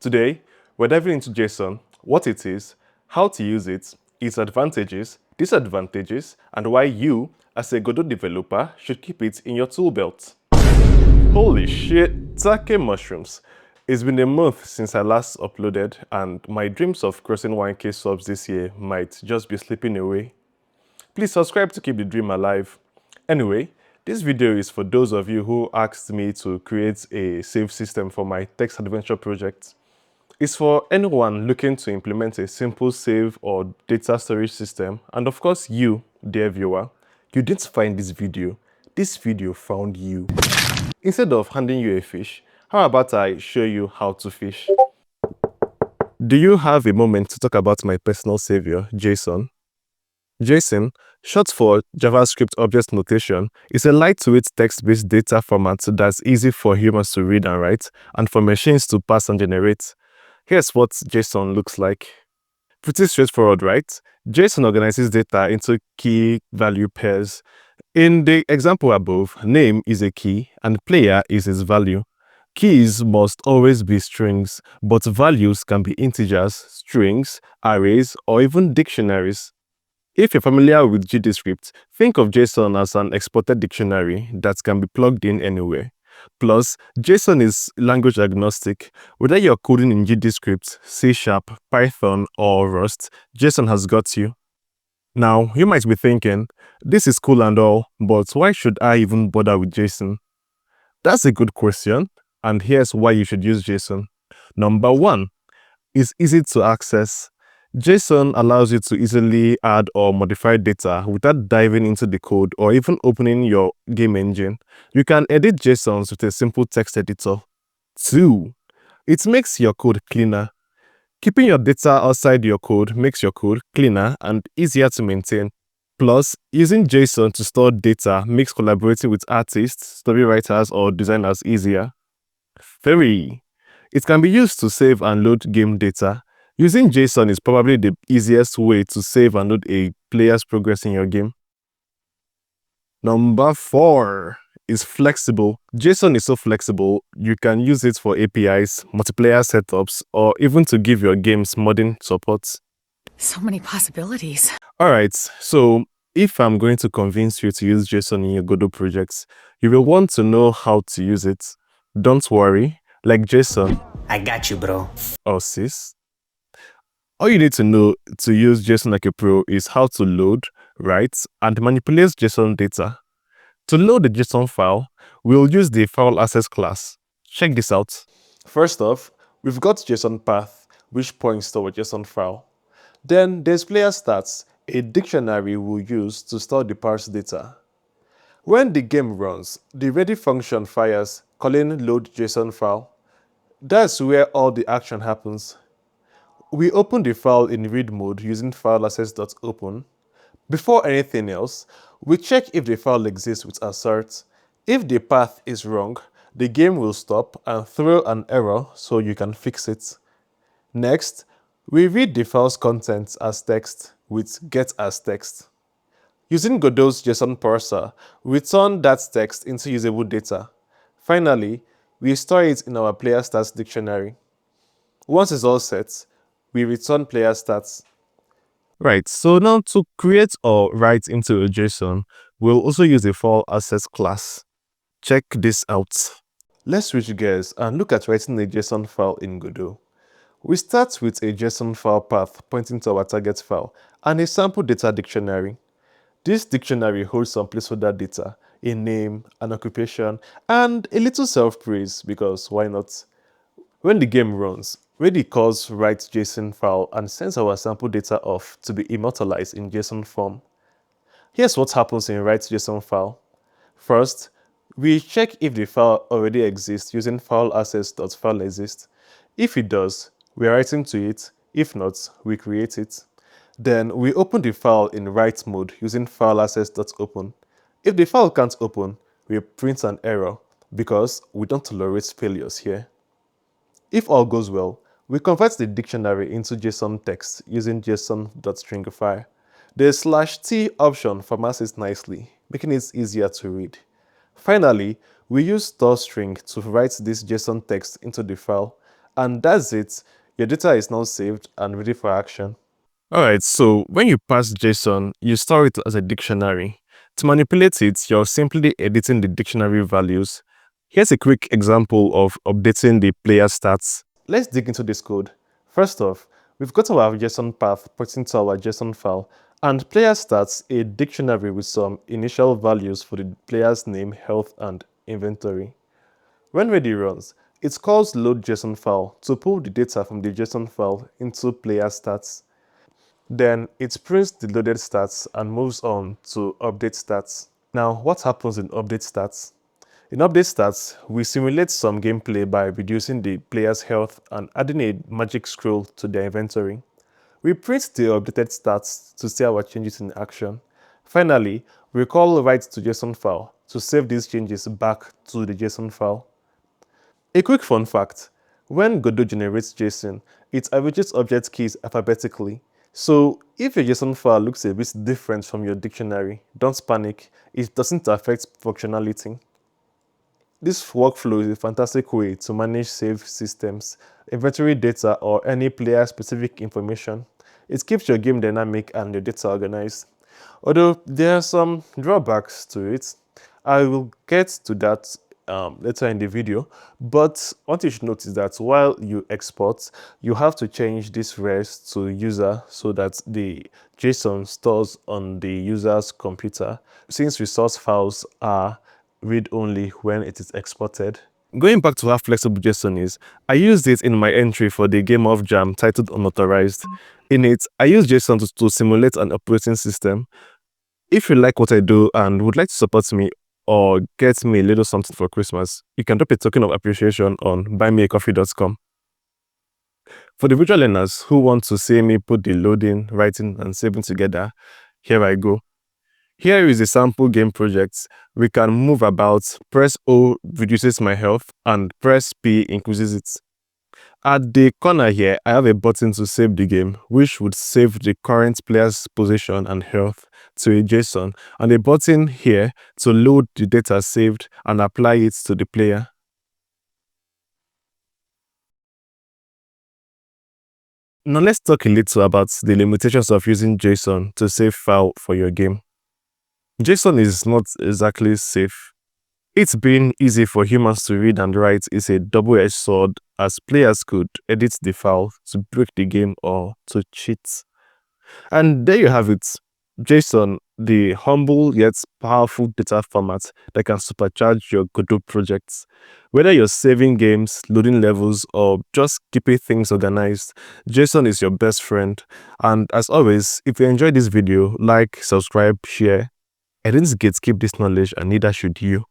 Today, we're diving into JSON, what it is, how to use it, its advantages, disadvantages, and why you, as a Godot developer, should keep it in your tool belt. Holy shit, take mushrooms. It's been a month since I last uploaded, and my dreams of crossing 1k subs this year might just be slipping away. Please subscribe to keep the dream alive. Anyway, this video is for those of you who asked me to create a save system for my text adventure project. It's for anyone looking to implement a simple save or data storage system, and of course you, dear viewer, you didn't find this video found you. Instead of handing you a fish, how about I show you how to fish? Do you have a moment to talk about my personal savior, JSON? JSON, short for JavaScript Object Notation, is a lightweight text-based data format that's easy for humans to read and write, and for machines to pass and generate. Here's what JSON looks like. Pretty straightforward, right? JSON organizes data into key value pairs. In the example above, name is a key and player is its value. Keys must always be strings, but values can be integers, strings, arrays, or even dictionaries. If you're familiar with GDScript, think of JSON as an exported dictionary that can be plugged in anywhere. Plus, JSON is language agnostic. Whether you're coding in GDScript, C#, Python, or Rust, JSON has got you. Now, you might be thinking, this is cool and all, but why should I even bother with JSON? That's a good question, and here's why you should use JSON. Number one, it's easy to access. JSON allows you to easily add or modify data without diving into the code or even opening your game engine. You can edit JSONs with a simple text editor. 2. It makes your code cleaner. Keeping your data outside your code makes your code cleaner and easier to maintain. Plus, using JSON to store data makes collaborating with artists, story writers, or designers easier. 3. It can be used to save and load game data. Using JSON is probably the easiest way to save and load a player's progress in your game. Number 4 is flexible. JSON is so flexible, you can use it for APIs, multiplayer setups, or even to give your games modding support. So many possibilities. Alright, so if I'm going to convince you to use JSON in your Godot projects, you will want to know how to use it. Don't worry, like JSON. I got you, bro. Or sis. All you need to know to use JSON like a pro is how to load, write, and manipulate JSON data. To load the JSON file, we'll use the file access class. Check this out. First off, we've got JSON path, which points to our JSON file. Then there's player stats, a dictionary we'll use to store the parsed data. When the game runs, the ready function fires, calling load JSON file. That's where all the action happens. We open the file in read mode using fileaccess.open. Before anything else, we check if the file exists with assert. If the path is wrong, the game will stop and throw an error so you can fix it. Next, we read the file's contents as text with getAsText. Using Godot's JSON parser, we turn that text into usable data. Finally, we store it in our player stats dictionary. Once it's all set, we return player stats. Right, so now to create or write into a JSON, we'll also use a file access class. Check this out. Let's switch gears and look at writing a JSON file in Godot. We start with a JSON file path pointing to our target file and a sample data dictionary. This dictionary holds some placeholder data, a name, an occupation, and a little self-praise because why not? When the game runs, Ready calls write JSON file and sends our sample data off to be immortalized in JSON form. Here's what happens in write JSON file. First, we check if the file already exists using fileaccess.fileExist. If it does, we are writing to it. If not, we create it. Then we open the file in write mode using fileaccess.open. If the file can't open, we print an error because we don't tolerate failures here. If all goes well, we convert the dictionary into JSON text using json.stringify. The /t option formats it nicely, making it easier to read. Finally, we use store string to write this JSON text into the file, And that's it. Your data is now saved and ready for action. Alright, so when you pass JSON, you store it as a dictionary. To manipulate it, you're simply editing the dictionary values. Here's a quick example of updating the player stats. Let's dig into this code. First off, we've got our JSON path pointing to our JSON file, and player stats a dictionary with some initial values for the player's name, health, and inventory. When ready runs, it calls load JSON file to pull the data from the JSON file into player stats. Then it prints the loaded stats and moves on to update stats. Now, what happens in update stats? In update stats, we simulate some gameplay by reducing the player's health and adding a magic scroll to their inventory. We print the updated stats to see our changes in action. Finally, we call write to JSON file to save these changes back to the JSON file. A quick fun fact, when Godot generates JSON, it averages object keys alphabetically. So if your JSON file looks a bit different from your dictionary, don't panic, it doesn't affect functionality. This workflow is a fantastic way to manage save systems, inventory data, or any player-specific information. It keeps your game dynamic and your data organized. Although there are some drawbacks to it, I will get to that later in the video, but what you should note is that while you export, you have to change this res to user so that the JSON stores on the user's computer, since resource files are read-only when it is exported. Going back to how flexible JSON is, I used it in my entry for the GameOff Jam titled Unauthorized. In it, I use JSON to simulate an operating system. If you like what I do and would like to support me or get me a little something for Christmas, you can drop a token of appreciation on buymeacoffee.com. For the visual learners who want to see me put the loading, writing, and saving together, here I go. Here is a sample game project. We can move about, press O reduces my health, and press P increases it. At the corner here, I have a button to save the game, which would save the current player's position and health to a JSON, and a button here to load the data saved and apply it to the player. Now let's talk a little about the limitations of using JSON to save file for your game. JSON is not exactly safe. It being easy for humans to read and write is a double-edged sword, as players could edit the file to break the game or to cheat. And there you have it. JSON, the humble yet powerful data format that can supercharge your Godot projects. Whether you're saving games, loading levels, or just keeping things organized, JSON is your best friend. And as always, if you enjoyed this video, like, subscribe, share. I didn't gatekeep this knowledge, and neither should you.